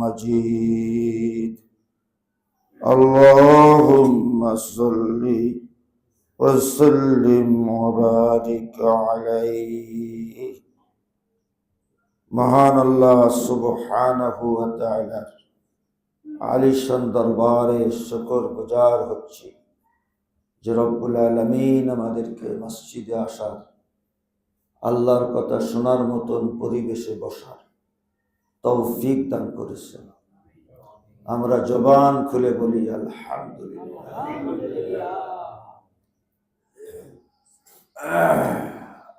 مجيد اللهم صل وسلم وبارك عليه মহান আল্লাহ সুবহানাহু ওয়া তাআলা আলিশান দরবারে শুকর গুজার হচ্ছি যে রব্বুল আলামিন আমাদেরকে মসজিদে আসার, আল্লাহর কথা শোনার মতন পরিবেশে বসার তৌফিক দান করেছেন। আমরা জবান খুলে বলি আলহামদুলিল্লাহ।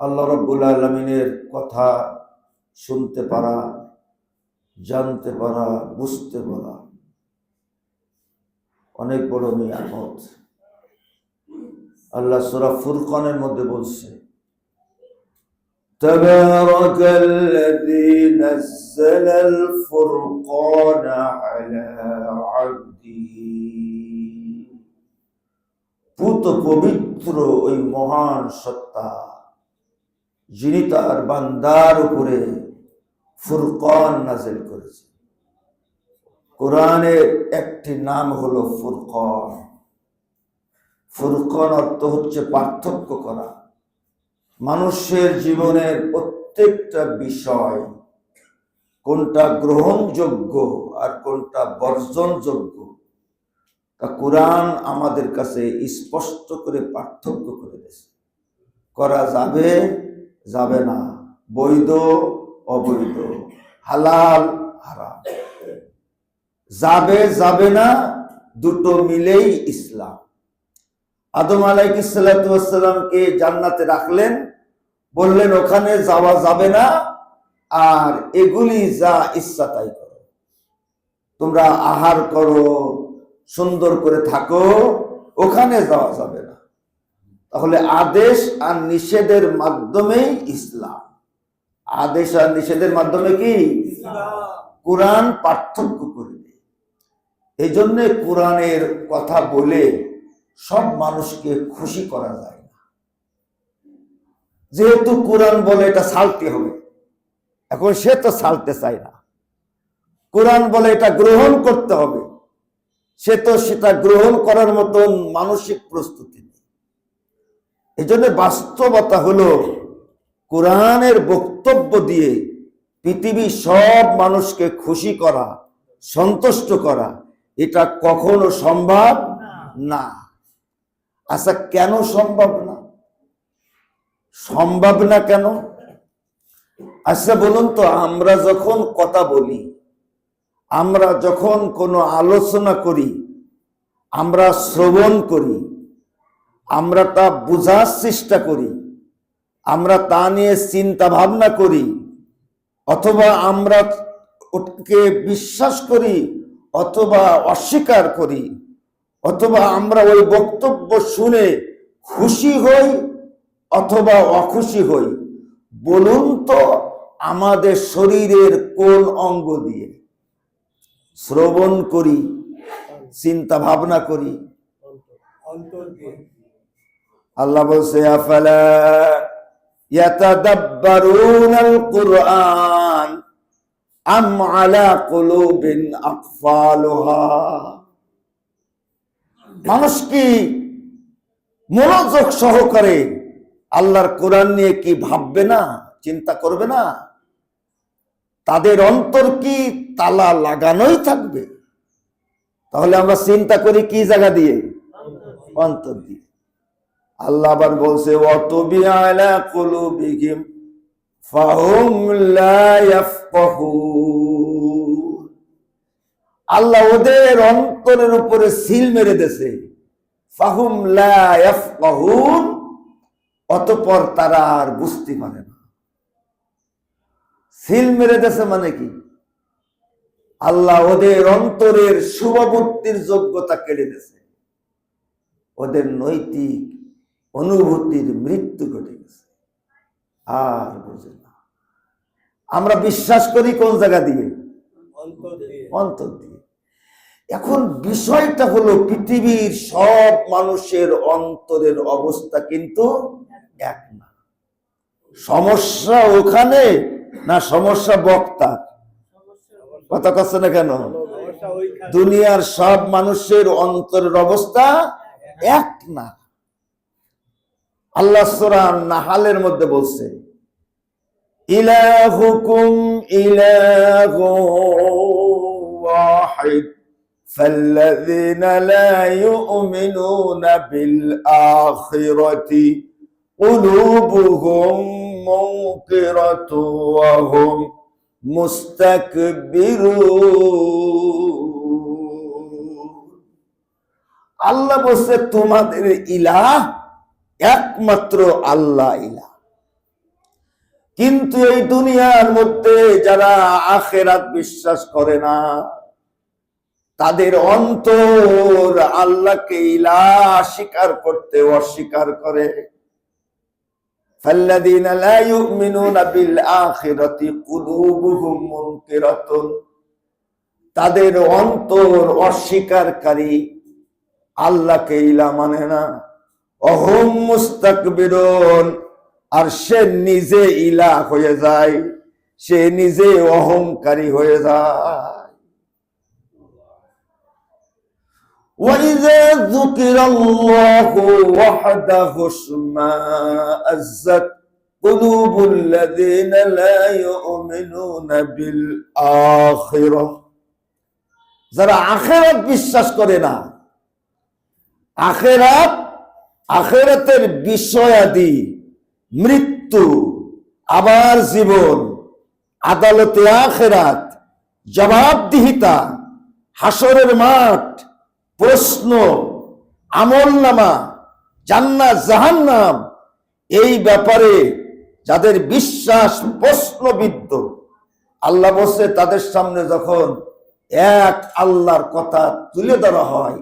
আল্লাহ রাব্বুল আলামিনের কথা শুনতে পারা, জানতে পারা, বুঝতে পারা অনেক বড় নিয়ামত। আল্লাহ সূরা ফুরকানের মধ্যে বলছে, তাবারাকাল্লাযী নাযালাল ফুরকানা আলা আবদিহি, পুত পবিত্র ওই মহান সত্তা যিনি তার বান্দার উপরে ফুরকান নাযিল করেছে। কোরআনের একটি নাম হলো ফুরকান। ফুরকান অর্থ হচ্ছে পার্থক্য করা। মানুষের জীবনের প্রত্যেকটা বিষয় কোনটা গ্রহণযোগ্য আর কোনটা বর্জনযোগ্য তা কোরআন আমাদের কাছে স্পষ্ট করে পার্থক্য করে দিয়েছে। করা যাবে, যাবে না, বৈধ, অবৈধ, হালাল, হারাম, যাবে, যাবে না, দুটো মিলেই ইসলাম। আদম আলাইহিস সালাতু ওয়াস সালামকে জান্নাতে রাখলেন, বললেন ওখানে যাওয়া যাবে না, আর এগুলি যা ইচ্ছা তাই করো, তোমরা আহার করো, সুন্দর করে থাকো, ওখানে যাওয়া যাবে না। তাহলে আদেশ আর নিষেধের মাধ্যমেই ইসলাম। আদেশ আর নিষেধের মাধ্যমে কি কোরআন পার্থক্য করে দেয়। এই জন্য কোরআনের কথা বলে সব মানুষকে খুশি করা যায় না। যেহেতু কোরআন বলে এটা ছালতে হবে, এখন সে তো ছালতে চায় না। কোরআন বলে এটা গ্রহণ করতে হবে, সে তো সেটা গ্রহণ করার মতন মানসিক প্রস্তুতি নেই। এই জন্য বাস্তবতা হলো কোরআনের বক্তব্য দিয়ে পৃথিবীর সব মানুষকে খুশি করা, সন্তুষ্ট করা, এটা কখনো সম্ভব না। আচ্ছা, কেন সম্ভব না? সম্ভব না কেন? আচ্ছা বলুন তো, আমরা যখন কথা বলি, আমরা যখন কোনো আলোচনা করি, আমরা শ্রবণ করি, আমরা তা বোঝার চেষ্টা করি, আমরা তা নিয়ে চিন্তা ভাবনা করি, অথবা আমরা ওকে বিশ্বাস করি অথবা অস্বীকার করি, অথবা আমরা ওই বক্তব্য শুনে খুশি হই অথবা অখুশি হই, বলুন তো আমাদের শরীরের কোন অঙ্গ দিয়ে শ্রবণ করি, চিন্তা ভাবনা করি? আল্লাহ বলছে, আফালা ইয়াতাদাব্বারুনাল কুরআন আম আলা কুলুবিন আকফালুহা। মানুষ কি মনোযোগ সহকারে আল্লাহর কোরআন নিয়ে কি ভাববে না, চিন্তা করবে না? তাদের অন্তর কি তালা লাগানোই থাকবে? তাহলে আমরা চিন্তা করি কি জায়গা দিয়ে? অন্তর দিয়ে। আল্লাহ আবার বলছে, ওয়াতুবি আলা কুলুবিহিম ফাহুম লা ইয়াফকাহুন। আল্লাহ ওদের অন্তরের উপরে সিল মেরে দেছে, ফাহুম লা ইয়াফকাহুন, অতঃপর তারা আর বুঝতে পারে না। সিল মেরে দেছে মানে কি? আল্লাহ ওদের অন্তরের শুভবুদ্ধির যোগ্যতা কেড়ে দিয়েছে, ওদের নৈতিক অনুভূতির মৃত্যু ঘটে গেছে, আর বুঝে না। আমরা বিশ্বাস করি কোন জায়গা দিয়ে? অন্তর দিয়ে। এখন বিষয়টা হলো, পৃথিবীর সব মানুষের অন্তরের অবস্থা কিন্তু এক না। সমস্যা ওখানে না সমস্যা বক্তা? কথা কচ্ছে না কেন? দুনিয়ার সব মানুষের অন্তরের অবস্থা এক না। আল্লাহ সূরা নাহালের মধ্যে বলছে, ইলাহুকুম ইলাহু ওয়াহিদ ফাল্লাযীনা লা ইউমিনুনা বিল আখিরাতি কুলুবুহুম মুনকিরাতু ওয়া হুম মুস্তাকবিরুন। আল্লাহ বলছে তোমাদের ইলাহ একমাত্র আল্লাহ ইলাহ। কিন্তু এই দুনিয়ার মধ্যে যারা আখিরাত বিশ্বাস করে না, তাদের অন্তর আল্লাহকে ইলাহ স্বীকার করতে অস্বীকার করে। ফাল্লাযীনা লা ইউমিনুনা বিল আখিরাতি কুলুবুহুম মুনকিরাতুন, তাদের অন্তর অস্বীকারকারী, আল্লাহকে ইলাহ মানে না। অহুম মুস্তাকবিরুন, আর সে নিজে ইলাহ হয়ে যায়, সে নিজে অহংকারী হয়ে যায়। وَإِذَا ذُكِرَ اللَّهُ وَحْدَهُ اشْمَأَزَّتْ قُلُوبُ الَّذِينَ لَا يُؤْمِنُونَ بِالْآخِرَةِ, যারা আখিরাত বিশ্বাস করে না, আখিরাতের বিষয়াদি, মৃত্যু, আবার জীবন, আদালতে আখিরাত, জবাবদিহিতা, হাসরের মাঠ, প্রশ্ন, আমলনামা, জান্নাত জাহান্নাম, এই ব্যাপারে যাদের বিশ্বাস প্রশ্নবিদ্ধ, আল্লাহ বলছে তাদের সামনে যখন এক আল্লাহর কথা তুলে ধরা হয়,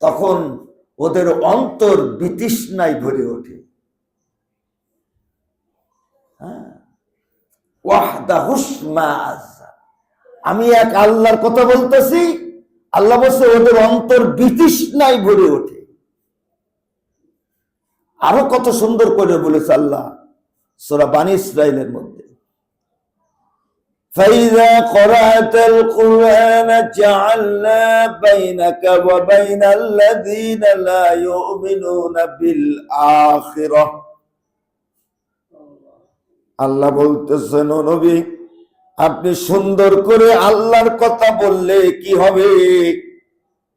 তখন ওদের অন্তর বিতৃষ্ণায় ভরে ওঠে। আমি এক আল্লাহর কথা বলতেছি, আল্লাহ বলছে ওদের অন্তর বিতৃষ্ণায় ভরে ওঠে। আরো কত সুন্দর করে বলেছে আল্লাহ সূরা বানী ইসরাঈলের মধ্যে, فَإِذَا قَرَأْتَ الْقُرْآنَ جَعَلْنَا بَيْنَكَ وَبَيْنَ الَّذِينَ لَا يُؤْمِنُونَ بِالْآخِرَةِ। আল্লাহ বলতেছেন, ও নবী, আপনি সুন্দর করে আল্লাহর কথা বললে কি হবে?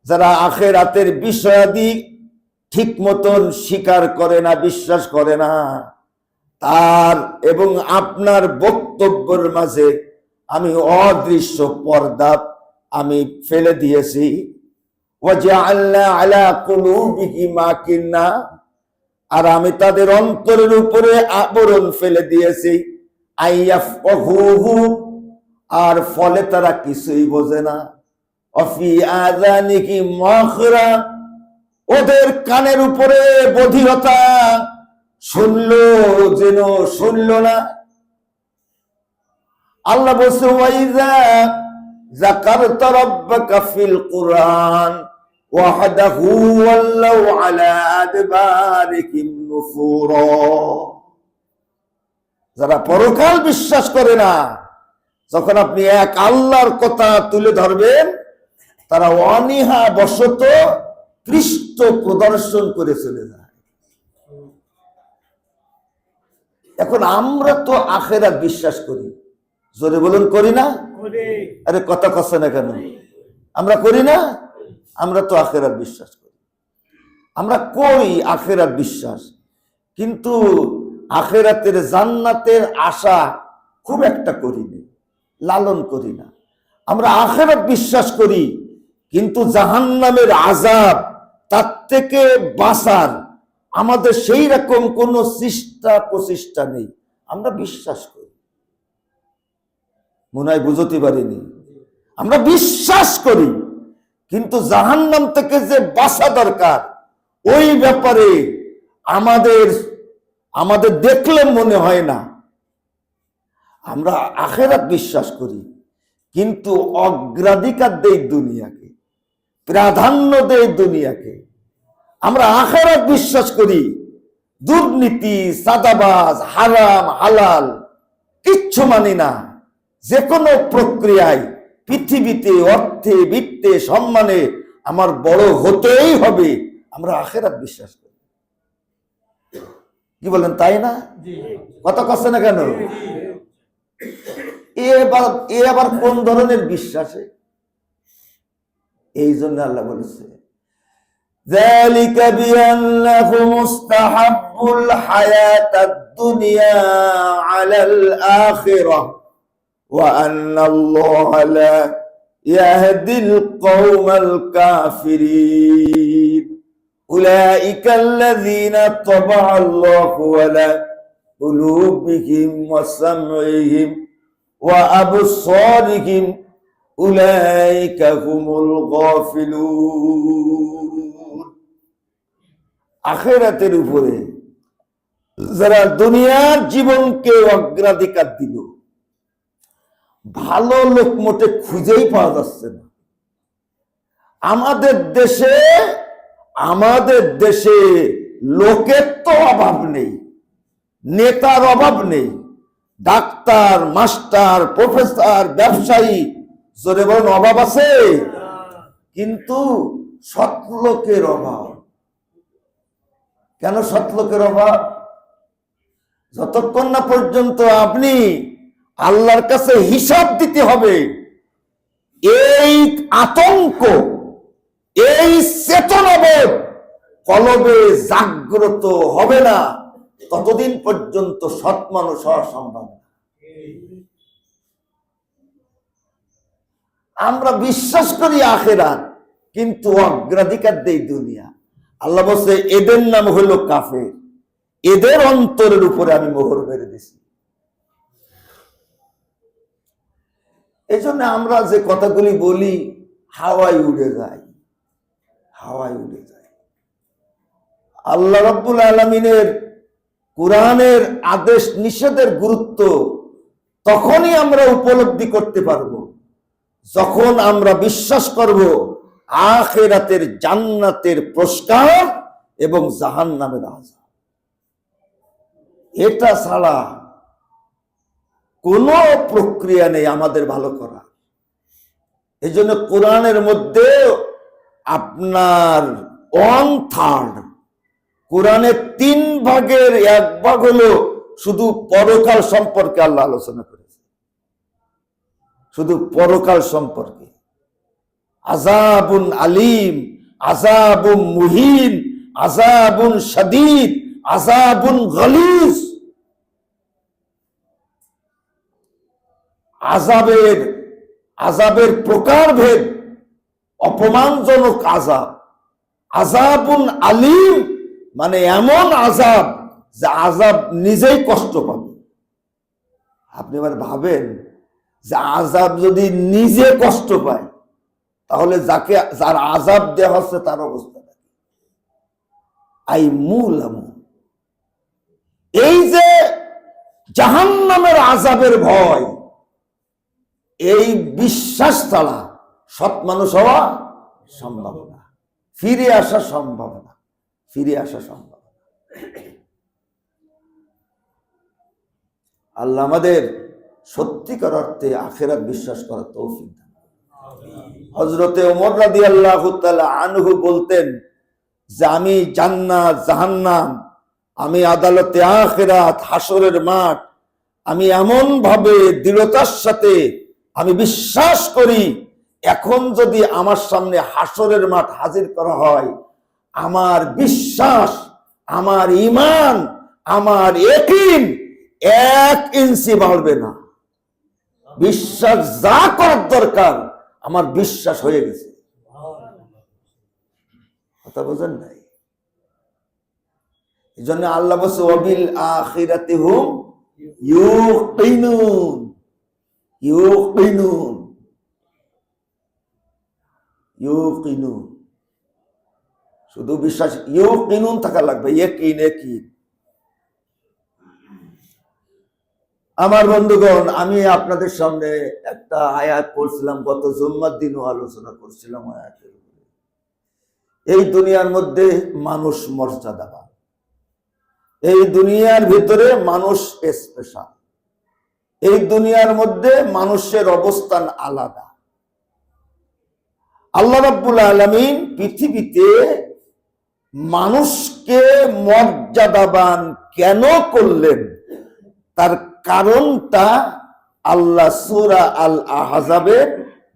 যারা আখিরাতের বিষয়াদি ঠিক মতন স্বীকার করে না, বিশ্বাস করে না, তার এবং আপনার বক্তব্যের মাঝে আমি অদৃশ্য পর্দা আমি ফেলে দিয়েছি। ওয়াজআলনা আলা কুলুবিহিম আকিন্না, আর আমি তাদের অন্তরের উপরে আবরণ ফেলে দিয়েছি। আইয়াফকাহুহু, আর ফলে তারা কিছুই বোঝে না। অফি আযানিহিম ওয়াকরা, ওদের কানের উপরে বধিরতা, শুনলো যেন শুনলো না। আল্লাহ বলছে, ওয়াইযা যাকারতা রাব্বাকা ফিল কুরআন ওয়াহদাহু ওয়াল্লাউ আলা আদবারিহিম নুফুরা। যারা পরকাল বিশ্বাস করে না, যখন আপনি এক আল্লাহর কথা তুলে ধরবেন, তারা অনীহা বশত পৃষ্ঠ প্রদর্শন করে চলে যায়। এখন আমরা তো আখিরাত বিশ্বাস করি, জোরে বলুন করি না? আরে কথা কচ্ছে না কেন? আমরা করি না? আমরা তো আখিরাত বিশ্বাস করি, আমরা করি আখিরাত বিশ্বাস, কিন্তু আখিরাতের জান্নাতের আশা খুব একটা করি না, লালন করি না। আমরা আখিরাত বিশ্বাস করি, কিন্তু জাহান্নামের আযাব, তার থেকে বাঁচার আমাদের সেই রকম কোন চেষ্টা প্রচেষ্টা নেই। আমরা বিশ্বাস করি, মনে হয় বুঝতে পারিনি। আমরা বিশ্বাস করি, কিন্তু জাহান্নাম থেকে যে বাঁচা দরকার, ওই ব্যাপারে আমাদের দেখলে মনে হয় না। আমরা আখিরাত বিশ্বাস করি, কিন্তু অগ্রাধিকার দেই দুনিয়াকে, প্রাধান্য দেই দুনিয়াকে। আমরা আখিরাত বিশ্বাস করি, দুর্নীতি, সাদাবাজ, হারাম হালাল কিচ্ছু মানি না। যে কোনো প্রক্রিয়ায় পৃথিবীতে অর্থে বিত্তে সম্মানে আমার বড় হতেই হবে, আমরা আখিরাত বিশ্বাস করি। কি বলেন, তাই না? কথা কচ্ছে না কেন? এ আবার কোন ধরনের বিশ্বাসে? এই জন্য আল্লাহ বলেছে ذلك بأنهم استحبوا الحياة الدنيا على الآخرة وأن الله لا يهدي القوم الكافرين أولئك الذين طبع الله على قلوبهم وسمعهم وأبصارهم أولئك هم الغافلون আখিরাতের উপরে যারা দুনিয়ার জীবনকে অগ্রাধিকার দিল, ভালো লোক মোটে খুঁজেই পাওয়া যাচ্ছে না। আমাদের দেশে লোকের তো অভাব নেই, নেতার অভাব নেই, ডাক্তার, মাস্টার, প্রফেসর, ব্যবসায়ী, জোরে বলেন অভাব আছে, কিন্তু সৎ লোকের অভাব। কেন সৎ লোকের অভাব? যতক্ষণ না পর্যন্ত আপনি আল্লাহর কাছে হিসাব দিতে হবে, এই আতঙ্ক, এই চেতনাবোধ কলবে জাগ্রত হবে না, ততদিন পর্যন্ত সৎ মানুষ হওয়া সম্ভব না। আমরা বিশ্বাস করি আখিরাত, কিন্তু অগ্রাধিকার দেই দুনিয়া। আল্লাহ বলছে এদের নাম হলো কাফের, এদের অন্তরের উপরে আমি মোহর মেরে দিছি। এই জন্য আমরা যে কথাগুলি বলি হাওয়ায় উড়ে যায়, হাওয়ায় উড়ে যায়। আল্লাহ রাব্বুল আলামিনের কোরআনের আদেশ নিষেধের গুরুত্ব তখনই আমরা উপলব্ধি করতে পারবো যখন আমরা বিশ্বাস করব আখিরাতের জান্নাতের পুরস্কার এবং জাহান্নামের আযাব। এটা ছাড়া কোনো প্রক্রিয়া নেই আমাদের ভালো করা। এই জন্য কোরআনের মধ্যে আপনার 1/3, কোরআনের 3 ভাগের 1 ভাগ হলো শুধু পরকাল সম্পর্কে আল্লাহ আলোচনা করেছে, শুধু পরকাল সম্পর্কে। আযাবুন আলিম, আযাবুন মুহিন, আযাবুন শাদীদ, আযাবুন গালিজ। আযাবের প্রকারভেদ, অপমানজনক আযাব। আযাবুন আলিম মানে এমন আযাব যে আযাব নিজেই কষ্ট পাবে। আপনি এবার ভাবেন যে আযাব যদি নিজে কষ্ট পায়, তাহলে যার আযাব দেওয়া হচ্ছে তার অবস্থা এই যে জাহান্নামের আযাবের ভয়, এই বিশ্বাস ছাড়া সৎ মানুষ হওয়া সম্ভব না, ফিরে আসা সম্ভব না, ফিরে আসা সম্ভব না। আল্লাহ আমাদের সত্যিকার অর্থে আখিরাত বিশ্বাস করার তৌফিক দান। হযরতে ওমর রাদিয়াল্লাহু তাআলা আনহু বলতেন যে আমি জান্নাত, জাহান্নাম, আমি আদালতে আখিরাত, হাসরের মাঠ, আমি এমন ভাবে দৃঢ়তার সাথে আমি বিশ্বাস করি, এখন যদি আমার সামনে হাসরের মাঠ হাজির করা হয়, আমার বিশ্বাস, আমার ঈমান, আমার ইয়াকিন 1 ইঞ্চি বাড়বে না। বিশ্বাস যা করার দরকার আমার বিশ্বাস হয়ে গেছে। কথা বোঝেন নাই? এই জন্য আল্লাহ বলছে ওয়াবিল আখিরাতি হুম ইউকিনুন, ইউকিনুন, ইউকিনুন। শুধু বিশ্বাস, ইউকিনুন থাকা লাগবে, ইয়াকিন, ইয়াকিন। আমার বন্ধুগণ, আমি আপনাদের সামনে একটা আয়াত পড়ছিলাম, গত জুম্মার দিনও আলোচনা করছিলাম আয়াতের উপরে। এই দুনিয়ার মধ্যে মানুষ মর্যাদাবান, এই দুনিয়ার ভিতরে মানুষ স্পেশাল, এই দুনিয়ার মধ্যে মানুষের অবস্থান আলাদা। আল্লাহ রাব্বুল আলামিন পৃথিবীতে মানুষকে মর্যাদাবান কেন করলেন তার কারণটা আল্লাহ সূরা আল আহজাবের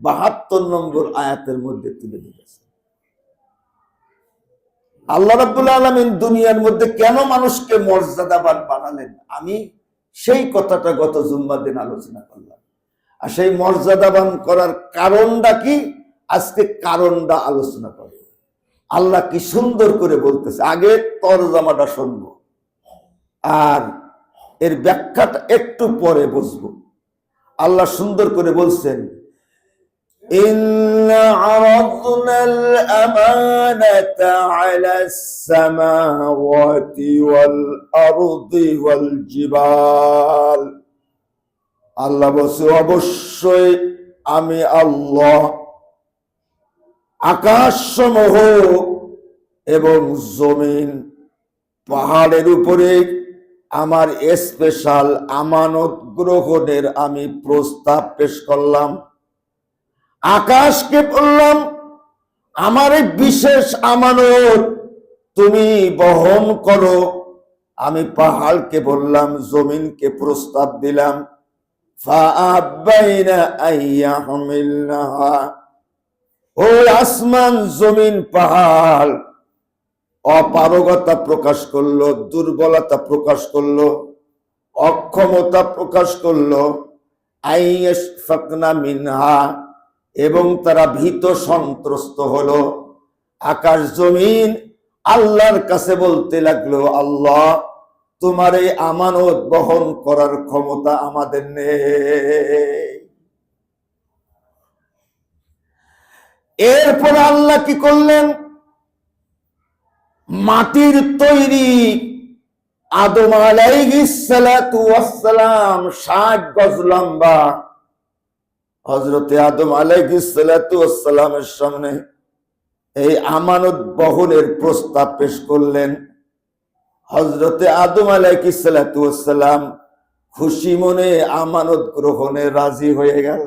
৭২ নম্বর আয়াতের মধ্যে তুলে দিয়েছে। আল্লাহ রাব্বুল আলামিন দুনিয়ার মধ্যে কেন মানুষকে মর্যাদাবান বানালেন, আমি সেই কথাটা গত জুম্মার দিন আলোচনা করলাম। আর সেই মর্যাদাবান করার কারণটা কি, আজকে কারণটা আলোচনা করব। আল্লাহ কি সুন্দর করে বলতেছে, আগে তরজমাটা শুনবো আর এর ব্যাখ্যাটা একটু পরে বুঝবো। আল্লাহ সুন্দর করে বলছেন, ইন্না আরাদনাল আমানাতা আলাস সামাওয়াতি ওয়াল আরদি ওয়াল জিবাল। আল্লাহ বলছে অবশ্যই আমি আল্লাহ আকাশসমূহ এবং জমিন পাহাড়ের উপরে আমার স্পেশাল আমানত গ্রহণের আমি প্রস্তাব পেশ করলাম। আকাশকে বললাম আমার এই বিশেষ আমানত তুমি বহন করো। আমি পাহাড়কে বললাম, জমিনকে প্রস্তাব দিলাম, ফাআবাইনা আইয়াহমিলনাহা। ও আসমান জমিন পাহাড় অপারগতা প্রকাশ করলো, দুর্বলতা প্রকাশ করলো, অক্ষমতা প্রকাশ করলো। আইয়াশফাকনা মিনহা, এবং তারা ভীত সন্ত্রস্ত হলো। আকাশ জমিন আল্লাহর কাছে বলতে লাগলো, আল্লাহ তোমার এই আমানত বহন করার ক্ষমতা আমাদের নেই। এরপর আল্লাহ কি করলেন, মাটির তৈরি আদম আলাইহিস সালাতু ওয়াস সালাম ৬০ গজ লম্বা হযরতে আদম আলাইহিস সালাতু ওয়াস সালামের সামনে এই আমানত বহনের প্রস্তাব পেশ করলেন। হযরতে আদম আলাইহিস সালাতু ওয়াস সালাম খুশি মনে আমানত গ্রহণে রাজি হয়ে গেল।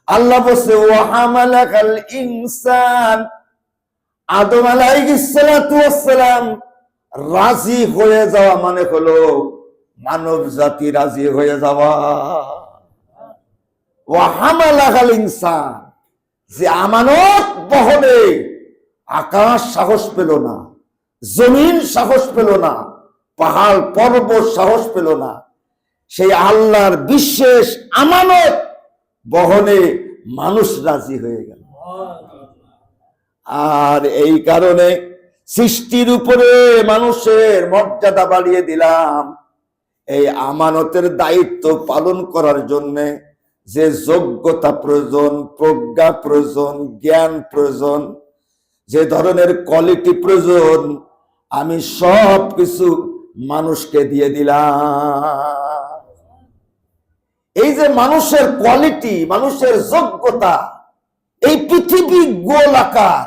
আল্লাহ বলছে ওয়া হামালাকাল ইনসান। আদম আলাইহিস সালাতু ওয়াস সালাম রাজি হয়ে যাওয়া মানে হলো মানব জাতি রাজি হয়ে যাওয়া। ওয়া হামালাকাল ইনসান, যে আমানত বহনে আকাশ সাহস পেল না, জমিন সাহস পেল না, পাহাড় পর্বত সাহস পেল না, সেই আল্লাহর বিশেষ আমানত বহনে মানুষ রাজি হয়ে গেল। আর এই কারণে সৃষ্টির উপরে মানুষের মর্যাদা বাড়িয়ে দিলাম। এই আমানতের দায়িত্ব পালন করার জন্য যে যোগ্যতা প্রয়োজন, প্রজ্ঞা প্রয়োজন, জ্ঞান প্রয়োজন, যে ধরনের কোয়ালিটি প্রয়োজন, আমি সব কিছু মানুষকে দিয়ে দিলাম। এই যে মানুষের কোয়ালিটি, মানুষের যোগ্যতা, এই পৃথিবী গোলাকার,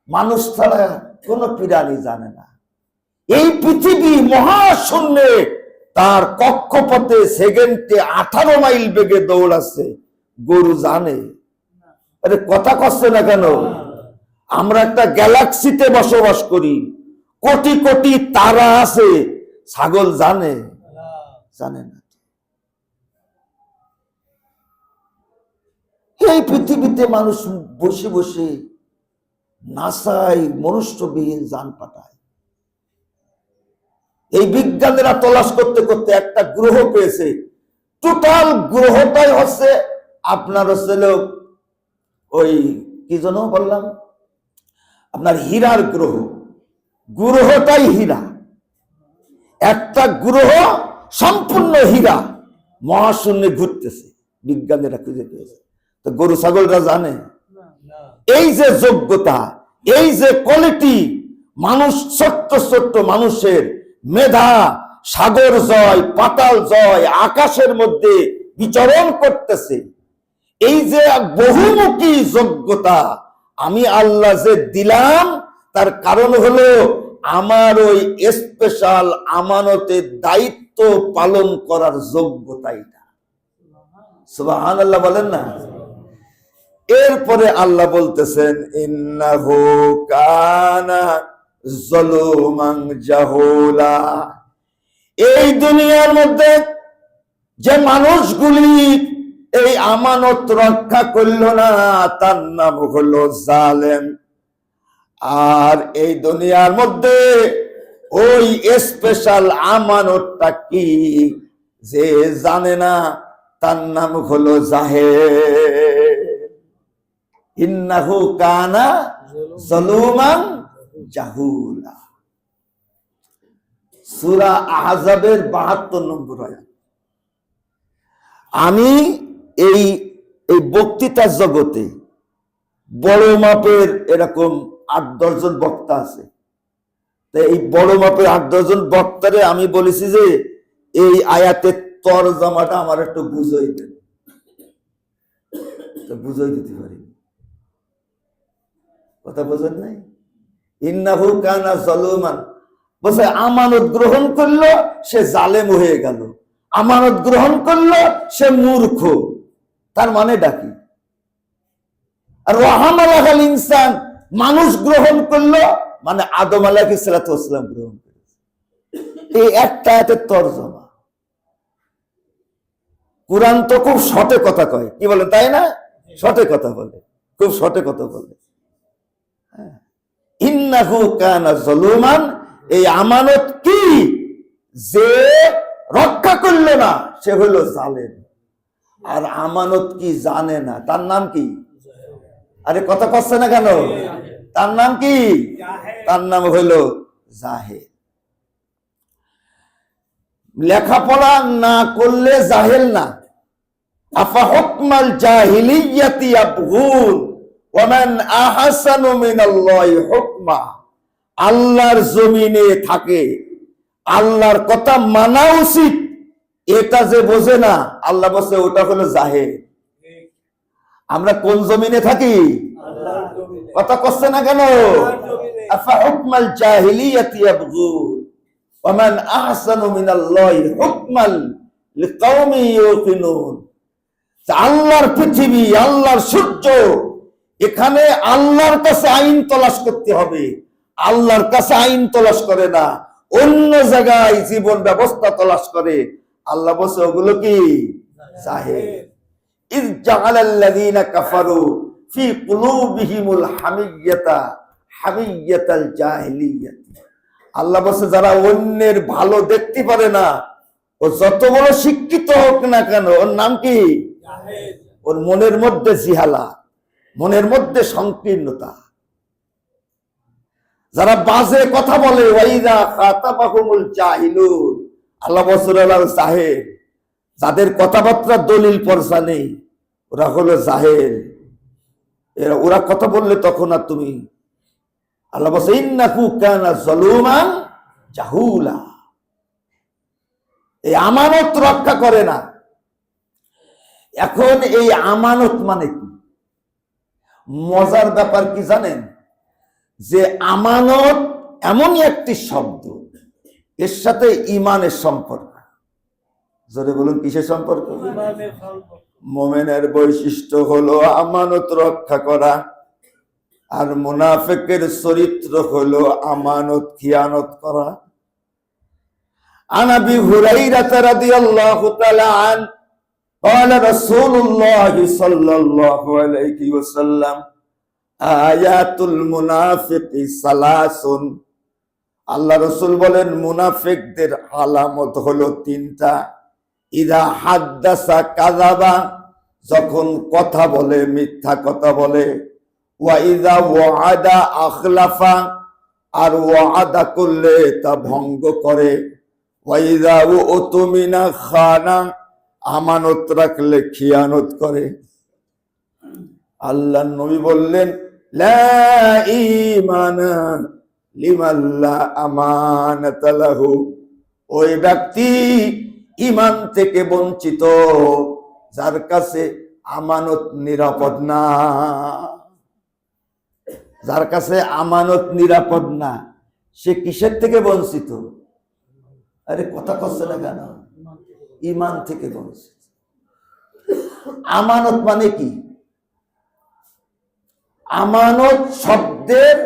মানুষ ছাড়া কোন প্রাণী জানে না। এই পৃথিবী মহাশূন্যে তার কক্ষপথে সেকেন্ডে 18 মাইল বেগে দৌড়াচ্ছে, গরু জানে? আরে কথা কচ্ছে না কেন? আমরা একটা গ্যালাক্সিতে বসবাস করি, কোটি কোটি তারা আছে, ছাগল জানে? জানে না। এই পৃথিবীতে মানুষ বসে বসে নাসায় মনুষ্যবিহীন যান পাঠায়। এই বিজ্ঞানীরা তলাশ করতে করতে একটা গ্রহ পেয়েছে। টোটাল গ্রহটাই হচ্ছে আপনার হচ্ছে ওই কি যেন বললাম, আপনার হীরার গ্রহ। গ্রহটাই হীরা, একটা গ্রহ সম্পূর্ণ হীরা মহাশূন্যে ঘুরতেছে, বিজ্ঞানীরা খুঁজে পেয়েছে। তো গরু ছাগলরা জানে? এই যে যোগ্যতা, এই যে কোয়ালিটি, মানুষ ছোট্ট ছোট্ট মানুষের মেধা সাগর জয়, পাতাল জয়, আকাশের মধ্যে বিচরণ করতেছে, এই যে বহুমুখী যোগ্যতা আমি আল্লাহ যে দিলাম, তার কারণ হলো আমার ওই স্পেশাল আমানতের দায়িত্ব পালন করার যোগ্যতা। এটা সুবহানাল্লাহ বলেন না? এরপরে আল্লাহ বলতেছেন ইন্নাহু কানা যালুমান জাহুলা। এই দুনিয়ার মধ্যে যে মানুষগুলি এই আমানত রক্ষা করল না তার নাম হলো জালেম। আর এই দুনিয়ার মধ্যে ওই স্পেশাল আমানতটা কি যে জানে না তার নাম হলো জাহেল। ইন্নাহু কানা যালুমান জাহুলা। সূরা আহজাবের 72 নম্বর আয়াত। আমি এই বক্তৃতার জগতে বড় মাপের এরকম 8-10 জন বক্তা আছে। এই বড় মাপের 8-10 জন বক্তারে আমি বলেছি যে এই আয়াতের তরজমাটা আমার একটু বুঝাই দেন। বুঝাই দিতে পারি, কথা বোঝেন নাই? ইন্নাহু কানা যালুমান, বলছে আমানত গ্রহণ করলো সে জালেম হয়ে গেল, আমানত গ্রহণ করলো সে মূর্খ। তার মানে ডাকি আর ওয়াহামালাল ইনসান, মানুষ গ্রহণ করলো মানে আদম আলাইহিস সালাতু ওয়াস সালাম গ্রহণ করেছে। এই একটা আয়াতের তরজমা। কুরআন তো খুব শর্টে কথা কয়, কি বলেন তাই না? শর্টে কথা বলে, খুব শর্টে কথা বলে। ইন্নাহু কানা যালুমান, এই আমানত কি যে রক্ষা করলো না সে হলো জালেম। আর আমানত কি জানে না তার নাম কি? আরে কথা কচ্ছে না কেন? তার নাম কি? তার নাম হলো জাহেল। লেখাপড়া না করলে জাহেল না। আফা হুকমাল জাহিলিয়াতি ইয়াবগুন ওয়া মান আহসানু মিনাল্লাহি হুকমা। আল্লাহর জমিনে থাকে, আল্লাহর কথা মানা উচিত, এটা যে বোঝে না, আল্লাহ বলছে ওটা হলো জাহেল। আমরা কোন জমিনে থাকি? কথা কচ্ছে না কেন? আফা হুকমাল জাহিলিয়াতি ইয়াবগুন ওয়া মান আহসানু মিনাল্লাহি হুকমান লিকাওমি ইউকিনুন। আল্লাহর পৃথিবী, আল্লাহর সূর্য, এখানে আল্লাহর কাছে আইন তলাশ করতে হবে। আল্লাহর কাছে আইন তলাশ করে না, অন্য জায়গায় জীবন ব্যবস্থা তলাশ করে। আল্লাহ বলছে ওগুলো কি? জাহেল। ইয জাআলাল্লাযীনা কাফারু ফি কুলুবিহিমুল হামিয়াতাল জাহিলিয়াত। আল্লাহ বলছে যারা অন্যের ভালো দেখতে পারে না, ও যত বড় শিক্ষিত হোক না কেন, ওর নাম কি? ওর মনের মধ্যে জিহালা, মনের মধ্যে সংকীর্ণতা। যারা বাজে কথা বলে, ওয়াইদা খাতাবাহুমুল জাহিলুন, আল্লাহ বসুরাল জাহেল, যাদের কথাবার্তা দলিল পরসা নেই, ওরা হলো জাহেল। ওরা কথা বললে তখন আর তুমি, আল্লাহ বলছে ইন্নাহু কানা যালুমান জাহুলা। এই আমানত রক্ষা করে না। এখন এই আমানত মানে কি? মজার ব্যাপার কি জানেন? যে আমানত এমনই একটি শব্দ, এর সাথে ইমানের সম্পর্ক। জোরে বলুন, কিসের সম্পর্ক? মুমিনের বৈশিষ্ট্য হলো আমানত রক্ষা করা, আর মুনাফিকের চরিত্র হলো আমানত খিয়ানত করা। আন আবি হুরায়রা রাদিয়াল্লাহু তাআলা আন قال رسول الله صلى الله عليه وسلم আয়াতুল মুনাফিকি সালাসুন। আল্লাহ রাসূল বলেন মুনাফিকদের আলামত হলো 3টা। ইদা হাদ্দাসা কাযাবা, যখন কথা বলে মিথ্যা কথা বলে। ওয়া ইদা ওয়াআদা আখলাফা, আর ওয়াদা করলে তা ভঙ্গ করে। ওয়া ইদা উতুমিনা খানা, আমানত রাখলে খিয়ানত করে। আল্লাহ নবী বললেন লা ঈমানা লিমান লা আমানাতা লাহু, ওই ব্যক্তি ঈমান থেকে বঞ্চিত যার কাছে আমানত নিরাপদ না। যার কাছে আমানত নিরাপদ না, সে কিসের থেকে বঞ্চিত? আরে কথা কচ্ছে না কেন? ঈমান থেকে বঞ্চিত। আমানত মানে কি? আমানত শব্দের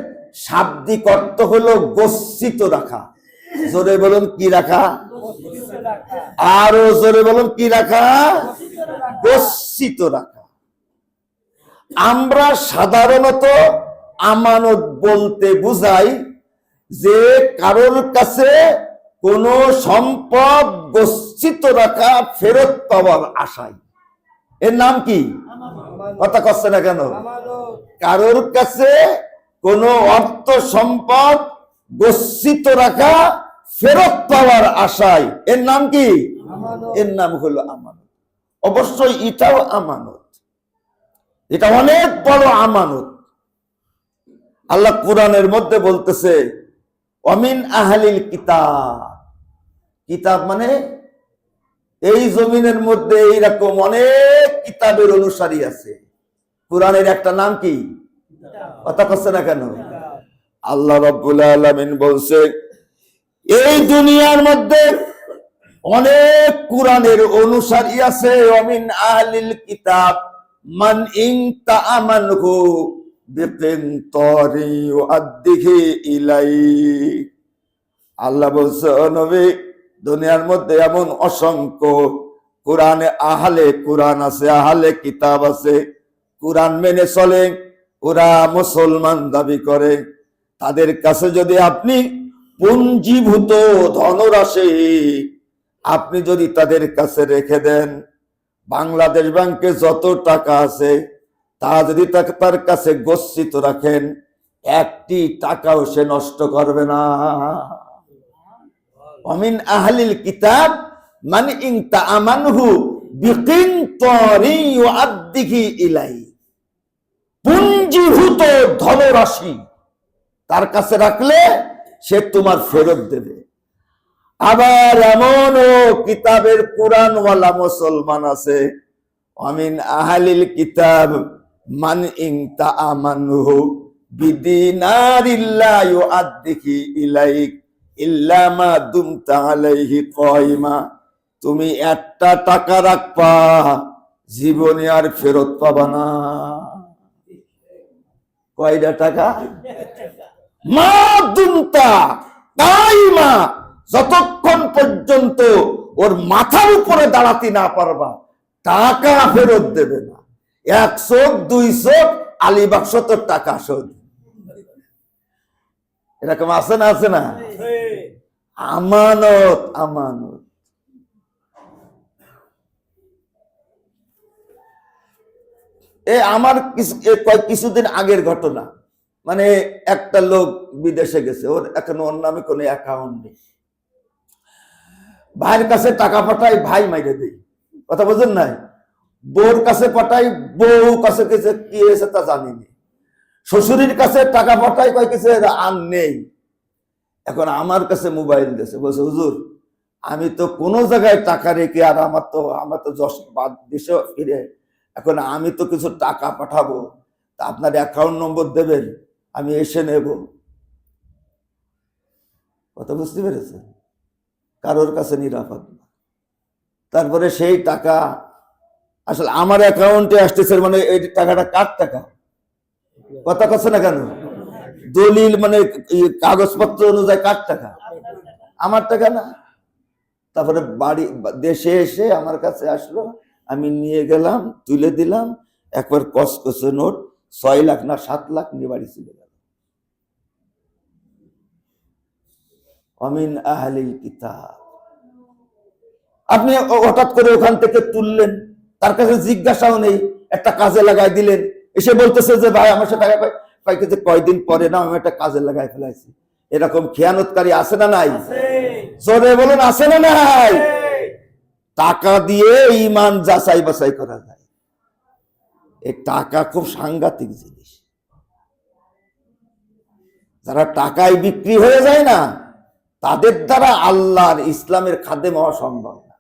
শাব্দিক অর্থ হলো গচ্ছিত রাখা। জোরে বলুন কি রাখা? আরো জোরে বলুন কি রাখা? গচ্ছিত রাখা। আমরা সাধারণত আমানত বলতে বুঝাই যে কারোর কাছে কোন সম্পদ গচ্ছিত রাখা, ফেরত পাওয়ার আশায়। এর নাম কি? কথা কচ্ছে না কেন? কারোর কাছে কোন অর্থ সম্পদ গচ্ছিত রাখা, ফেরত পাওয়ার আশায়, এর নাম কি? এর নাম হলো আমানত। অবশ্যই এটাও আমানত, এটা অনেক বড় আমানত। আল্লাহ কোরআনের মধ্যে বলতেছে অমিন আহলিল কিতাব। কিতাব মানে এই জমিনের মধ্যে এইরকম অনেক কিতাবের অনুসারী আছে। কোরআনের একটা নাম কি? কথা কচ্ছে না কেন? আল্লাহ রাব্বুল আলামিন বলছে এই দুনিয়ার মধ্যে অনেক কোরআনের অনুসারী আছে। অমিন আহলিল কিতাব মান ইন তা'আমানহু বিকিনতারি ইউআদ্দিহি ইলাইক। আল্লাহ বলছে ও নবী, দুনিয়ার মধ্যে এমন অসংখ্য কোরআনে আহলে কোরআন আছে, আহলে কিতাব আছে, কোরআন মেনে চলে, ওরা মুসলমান দাবি করে। তাদের কাছে যদি আপনি পুঞ্জীভূত ধনরাশি আপনি যদি তাদের কাছে রেখে দেন, বাংলাদেশ ব্যাংকে যত টাকা আছে তা যদি তার কাছে গচ্ছিত রাখেন, একটি টাকাও সে নষ্ট করবে না। অমিন আহলিল কিতাব মান ইন তা'আমানহু বিকিনতারি ইউআদ্দিহি ইলাই। পুঞ্জীভূত ধনরাশি তার কাছে রাখলে সে তোমার ফেরত দেবে। আবার এমনও কিতাবের কোরআনওয়ালা মুসলমান আছে অমিন আহলিল কিতাব মান ইন তা'আমানহু বিদিনারিল্লা ইউআদ্দিহি ইলাইক ইল্লা মা দুমতা আলাইহি কায়িমা। তুমি একটা টাকা রাখবা, জীবনে আর ফেরত পাবা না। কয়টা টাকা? মা দুমতা কায়িমা, যতক্ষণ পর্যন্ত ওর মাথার উপরে দাঁড়াতে না পারবা টাকা ফেরত দেবে না। 100 200 আলিবাগ 70 টাকা শোধ। এরকম আছে না? আছে না? আমানত, আমানত। আমার কিছুদিন আগের ঘটনা, মানে একটা লোক বিদেশে গেছে, ওর এখন ওর নামে কোনো অ্যাকাউন্ট নেই। ভাইয়ের কাছে টাকা পাঠাই, ভাই মাইরে দেই। কথা বুঝেন নাই? বউর কাছে পাঠাই, বউ কাছে কিছু কি হয়েছে তা জানিনি। শ্বশুরের কাছে টাকা পাঠাই, কয় কিছু আর নেই। এখন আমার কাছে মোবাইল দিয়েছে, বলছে হুজুর আমি তো কোনো জায়গায় টাকা রেখে, আর আমার তো যশ বাদ দেশে ফিরে, এখন আমি তো কিছু টাকা পাঠাবো, তা আপনার অ্যাকাউন্ট নম্বর দেবেন, আমি এসে নেব। কথা বুঝতে পেরেছে? কারোর কাছে নিরাপদ না। তারপরে সেই টাকা আসলে আমার অ্যাকাউন্টে আসতেছে, মানে এই টাকাটা কার টাকা? কথা কচ্ছে না কেন? দলিল মানে কাগজপত্র অনুযায়ী কার টাকা? আমার টাকা না। তারপরে বাড়ি দেশে এসে আমার কাছে আসলো, আমি নিয়ে গেলাম, তুলে দিলাম, একবার কসকসে নোট 6 লাখ না 7 লাখ নিয়ে বাড়ি চলে গেল। অমিন আহলিল কিতাব। আপনি হঠাৎ করে ওখান থেকে তুললেন, তার কাছে জিজ্ঞাসাও নেই, একটা কাজে লাগাই দিলেন, এসে বলতেছে যে ভাই আমার সাথে টাকা পাই, কিন্তু কয়দিন পরে না আমি একটা কাজে লাগাই ফেলাইছি। এরকম খেয়ানতকারী আছে না নাই? জোরে বলুন আছে না নাই? টাকা দিয়ে ঈমান যাচাই বাছাই করা যায়। এই টাকা খুব সাংঘাতিক জিনিস। যারা টাকায় বিক্রি হয়ে যায় না, তাদের দ্বারা আল্লাহর ইসলামের খাদেম হওয়া সম্ভব না।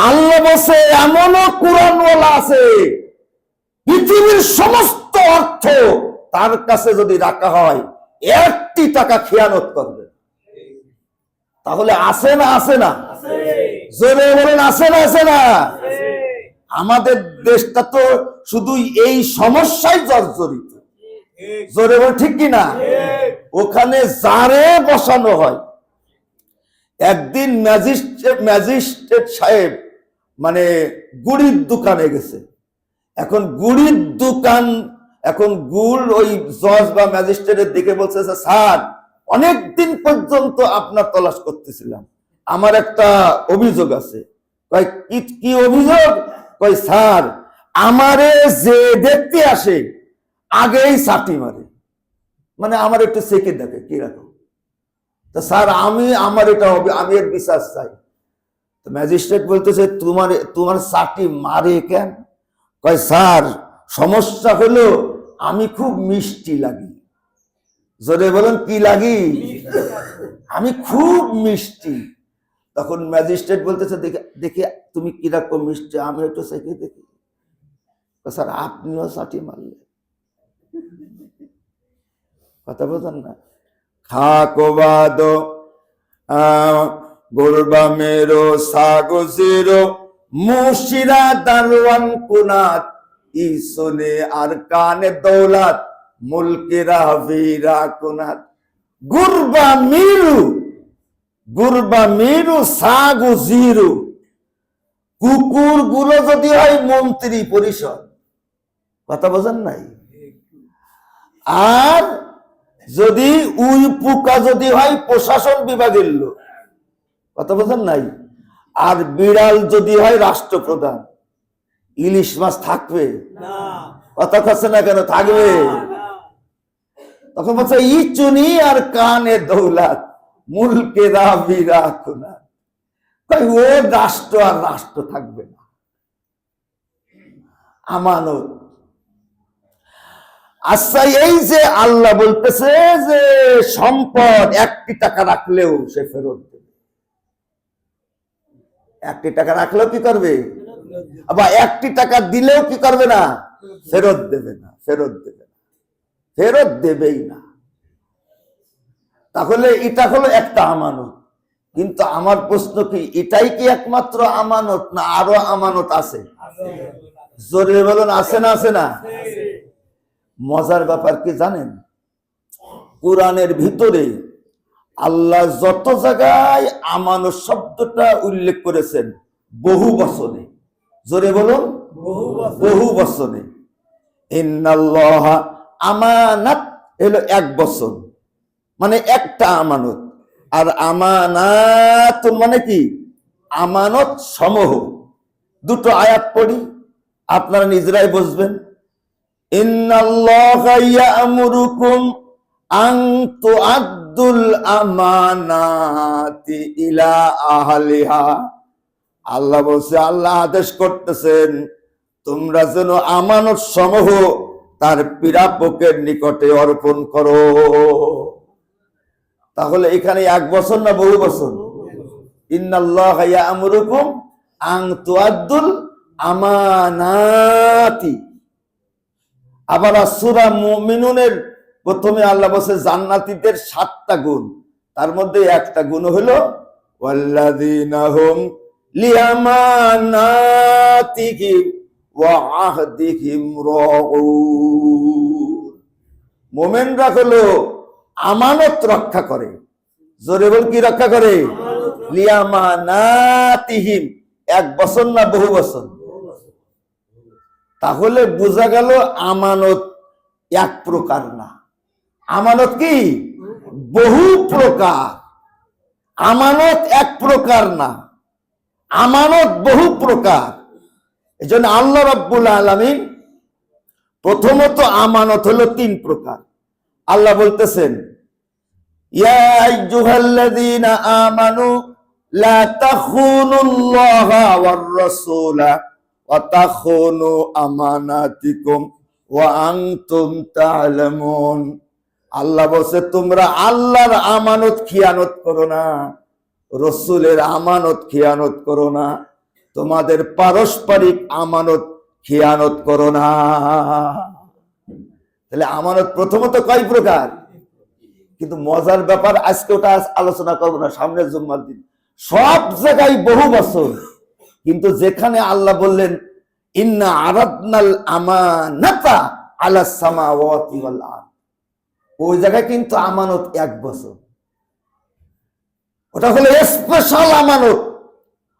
আল্লাহ বসে এমনও কোরআনওয়ালা আছে, পৃথিবীর সমস্ত অর্থ তার কাছে যদি রাখা হয়, একটি টাকা খেয়ানত করবে। তাহলে আছে না? আছে না? জোরে বলেন আছে না? আছে না? আমাদের দেশটা তো শুধু এই সমস্যায় জর্জরিত, জোরে বল ঠিক কিনা? ওখানে যারে বসানো হয়, একদিন ম্যাজিস্ট্রেট সাহেব মানে গুড়ির দোকানে গেছে। এখন গুড়ির দোকান, এখন গুড় ওই জজ বা ম্যাজিস্ট্রেটের দিকে বলছে, স্যার অনেকদিন পর্যন্ত আপনার তলাশ করতেছিলাম, আমার একটা অভিযোগ আছে। কয় কি অভিযোগ? কয় স্যার আমারে যে দেখতে আসে আগেই চাটি মারে, মানে আমার একটু চেকে দেখে কিরকম। তো স্যার আমার এটা হবে, আমি এর বিশ্বাস চাই। তো ম্যাজিস্ট্রেট বলতেছে তোমার চাটি মারে কেন? কয় স্যার সমস্যা হলো আমি খুব মিষ্টি লাগি। জোরে বলেন কি লাগি? আমি খুব মিষ্টি। তখন ম্যাজিস্ট্রেট বলতেছে দেখে তুমি কিরকম মিষ্টি, আমি একটু চেকে দেখি। স্যার আপনিও চাটি মারলে, কথা বোঝেন না? খাকবাদ গোরবা মেরো সাগজেরো মুশিরা দারওয়ান কুনাত ইসনে আর কানে দৌলত মুলকেরা ভিরা কুনাত। গুরবা মিরু সাগু জিরু, কুকুর গুলো যদি হয় মন্ত্রী পরিষদ, কথা বোঝেন নাই? আর যদি উই পোকা যদি হয় প্রশাসন বিভাগের লোক, কথা বোঝেন নাই? আর বিড়াল যদি হয় রাষ্ট্রপ্রধান। ইলিশ মাছ থাকবে? কথা কাছে না কেন থাকবে? তখন বলছে ইচুনি আর কানে দৌলত মুলকে রাবিরা কুনা। তাই ও রাষ্ট্র আর রাষ্ট্র থাকবে না, আমানত। আচ্ছা এই যে আল্লাহ বলতেছে যে সম্পদ 1টি টাকা রাখলেও সে ফেরত দেবে, 1টি টাকা রাখলেও কি করবে? আবার 1টি টাকা দিলেও কি করবে না? ফেরত দেবে না, ফেরত দেবে না, ফেরত দেবেই না। তাহলে এটা হলো একটা আমানত। কিন্তু আমার প্রশ্ন কি, এটাই কি একমাত্র আমানত না আরো আমানত আছে? জোরে বলুন আছে না? আছে না? মজার ব্যাপার কি জানেন? কোরআনের ভিতরে আল্লাহ যত জায়গায় আমানত শব্দটা উল্লেখ করেছেন বহু বচনে, জোরে বলুন বহু বচনে। ইন্নাল্লাহ আমানাত হলো 1 বচন, মানে একটা আমানত। আর আমানাত মানে কি? আমানত সমূহ। দুটো আয়াত পড়ি, আপনারা নিজেরাই বুঝবেন। ইন্নাল্লাহা ইয়া'মুরুকুম আন তুআদ্দুল আমানাতি ইলা আহলিহা। আল্লাহ বলছে, আল্লাহ আদেশ করতেছেন তোমরা যেন আমানত সমূহ তার প্রাপকের নিকটে অর্পণ করো। তাহলে এখানে 1 বছর না বহু বছর? ইন্নাল্লাহা ইয়া'মুরুকুম আন তুআদ্দুল আমানাতি। আবার সূরা মুমিনুনের প্রথমে আল্লাহ বলছে জান্নাতীদের 7টা গুণ, তার মধ্যে একটা গুণ হলো ওয়াল্লাযীনা হুম লিআমানাতিহিম ওয়া আহদিহিম রাউন। মুমিনরা হলো আমানত রক্ষা করে। জোরে বল কি রক্ষা করে? লিআমানাতিহিম, 1 বছর না বহু বছর? তাহলে বোঝা গেল আমানত 1 প্রকার না, আমানত কি বহু প্রকার। আমানত 1 প্রকার না, আমানত বহু প্রকার। এজন্য আল্লাহ রাব্বুল আলামিন প্রথমত আমানত হলো 3 প্রকার। আল্লাহ বলতেছেন ইয়া আইয়ুহাল্লাযীনা আমানু লা তাখুনুল্লাহা ওয়ার রাসূলা ওয়া তাখুনু আমানাতিকুম ওয়া আনতুম তা'লামুন। আল্লাহ বলছে তোমরা আল্লাহর আমানত খিয়ানত করো না, রাসূলের আমানত খিয়ানত করো না, তোমাদের পারস্পরিক আমানত খিয়ানত করো না। তাহলে আমানত প্রথমত কয় প্রকার? কিন্তু মজার ব্যাপার, আজকে ওটা আলোচনা করবো না, সামনের জুম্মার দিন। সব জায়গায় বহু বছর, কিন্তু যেখানে আল্লাহ বললেন ইন্না আরাদনাল আমানাতা আলা সামাওয়াতি ওয়াল আরদ, ওই জায়গায় কিন্তু আমানত 1 বছর। ওটা হলো স্পেশাল আমানত।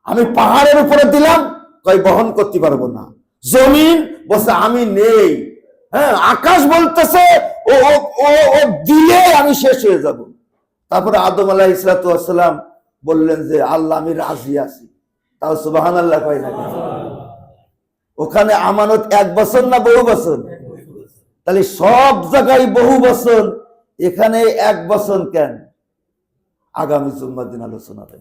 আমি পাহাড়ের উপরে দিলাম, কই বহন করতে পারবো না। জমিন বলছে আমি নেই, হ্যাঁ, আকাশ বলতেছে ও ও ও ও দিলে আমি শেষ হয়ে যাব। তারপরে আদম আলাইহিস সালাম বললেন যে আল্লাহ আমি রাজি আছি। তাও সুবহানাল্লাহ কয় না? ওখানে আমানত 1 বছর না বহু বছর? তাহলে সব জায়গায় বহু বছর, এখানে 1 বছর কেন? আগামী জুম্মার দিন আলোচনা হবে।